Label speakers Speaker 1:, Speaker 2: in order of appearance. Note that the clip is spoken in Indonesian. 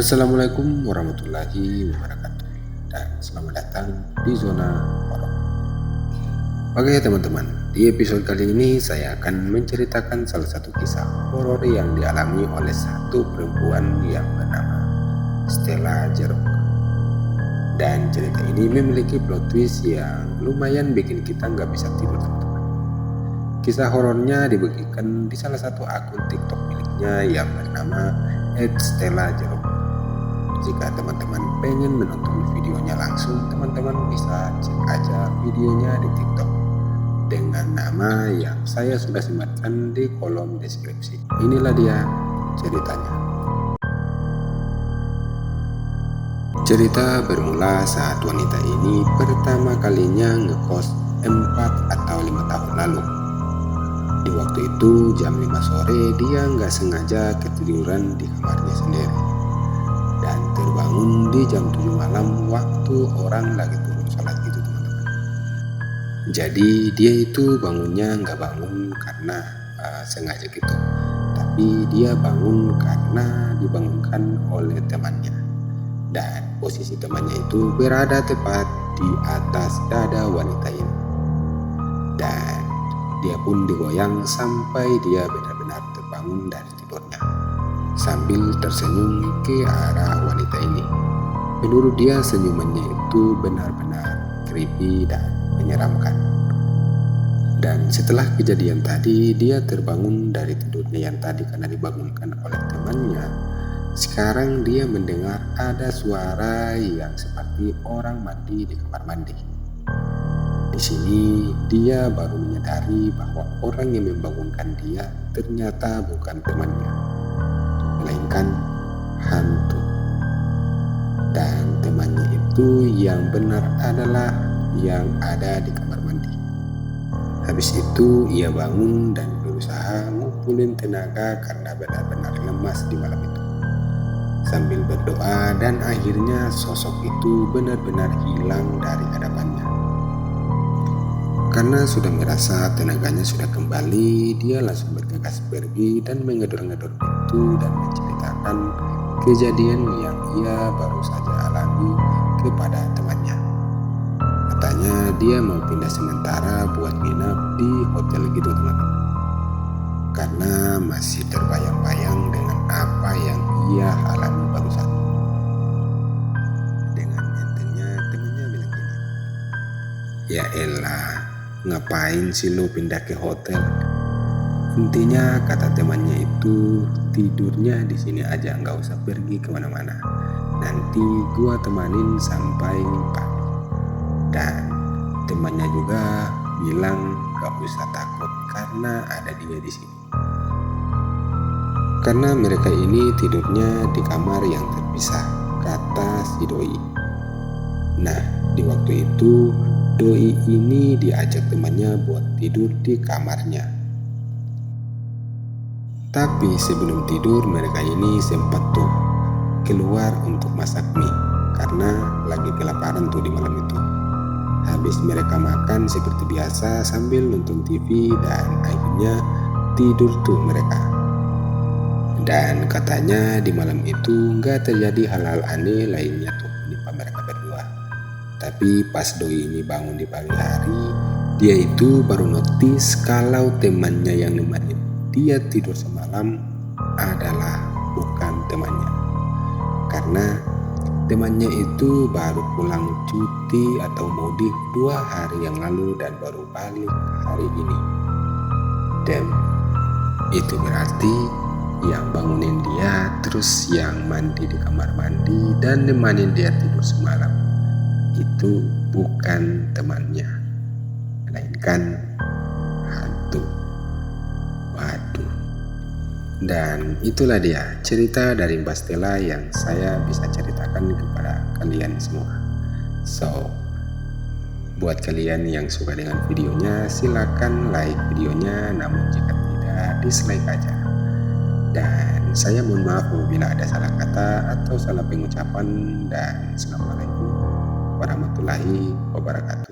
Speaker 1: Assalamualaikum warahmatullahi wabarakatuh, dan selamat datang di zona horor. Oke teman-teman, di episode kali ini saya akan menceritakan salah satu kisah horor yang dialami oleh satu perempuan yang bernama Stella Jeruk. Dan cerita ini memiliki plot twist yang lumayan bikin kita nggak bisa tidur teman-teman. Kisah horornya dibagikan di salah satu akun TikTok miliknya yang bernama @stella_jeruk. Jika teman-teman pengen menonton videonya langsung, teman-teman bisa cek aja videonya di TikTok dengan nama yang saya sudah sematkan di kolom deskripsi. Inilah dia ceritanya. Cerita bermula saat wanita ini pertama kalinya ngekos 4 atau 5 tahun lalu. Di waktu itu jam 5 sore dia nggak sengaja ketiduran di kamarnya sendiri dan terbangun di jam 7 malam waktu orang lagi turun sholat gitu teman-teman. Jadi dia itu bangunnya nggak bangun karena sengaja gitu, tapi dia bangun karena dibangunkan oleh temannya. Dan posisi temannya itu berada tepat di atas dada wanita ini. Dan dia pun digoyang sampai dia benar-benar terbangun dari tidurnya sambil tersenyum ke arah wanita ini. Menurut dia senyumannya itu benar-benar creepy dan menyeramkan. Dan setelah kejadian tadi, dia terbangun dari tidurnya yang tadi karena dibangunkan oleh temannya. Sekarang dia mendengar ada suara yang seperti orang mandi di kamar mandi. Di sini dia baru menyadari bahwa orang yang membangunkan dia ternyata bukan temannya, melainkan hantu. Dan temannya itu yang benar adalah yang ada di kamar mandi. Habis itu ia bangun dan berusaha ngumpulin tenaga karena benar-benar lemas di malam itu. Sambil berdoa, dan akhirnya sosok itu benar-benar hilang dari hadapannya. Karena sudah merasa tenaganya sudah kembali, dia langsung bergegas pergi dan mengedor-ngedor pintu dan menceritakan kejadian yang ia baru saja alami kepada temannya. Katanya dia mau pindah sementara buat nginap di hotel gitu teman-teman, karena masih terbayang-bayang dengan apa yang ia alami barusan. Dengan entengnya temannya bilang gini, "Ya elah, ngapain sih lo pindah ke hotel?" Intinya kata temannya itu, tidurnya di sini aja, nggak usah pergi kemana-mana. Nanti gua temanin sampai pagi. Dan temannya juga bilang nggak usah takut karena ada dia di sini. Karena mereka ini tidurnya di kamar yang terpisah, kata si doi. Nah, di waktu itu doi ini diajak temannya buat tidur di kamarnya. Tapi sebelum tidur mereka ini sempat tuh keluar untuk masak mie karena lagi kelaparan tuh di malam itu. Habis mereka makan seperti biasa sambil nonton TV dan akhirnya tidur tuh mereka. Dan katanya di malam itu nggak terjadi hal-hal aneh lainnya tuh menimpa mereka berdua. Tapi pas doi ini bangun di pagi hari, dia itu baru notice kalau temannya yang nemenin dia tidur semalam adalah bukan temannya. Karena temannya itu baru pulang cuti atau mudik 2 hari yang lalu dan baru balik hari ini. Dan itu berarti yang bangunin dia terus yang mandi di kamar mandi dan nemanin dia tidur semalam itu bukan temannya, melainkan hantu. Waduh. Dan itulah dia cerita dari Mbak Stella yang saya bisa ceritakan kepada kalian semua. So, buat kalian yang suka dengan videonya, silakan like videonya, namun jika tidak, dislike aja. Dan saya mohon maaf apabila ada salah kata atau salah pengucapan, dan Assalamualaikum warahmatullahi wabarakatuh.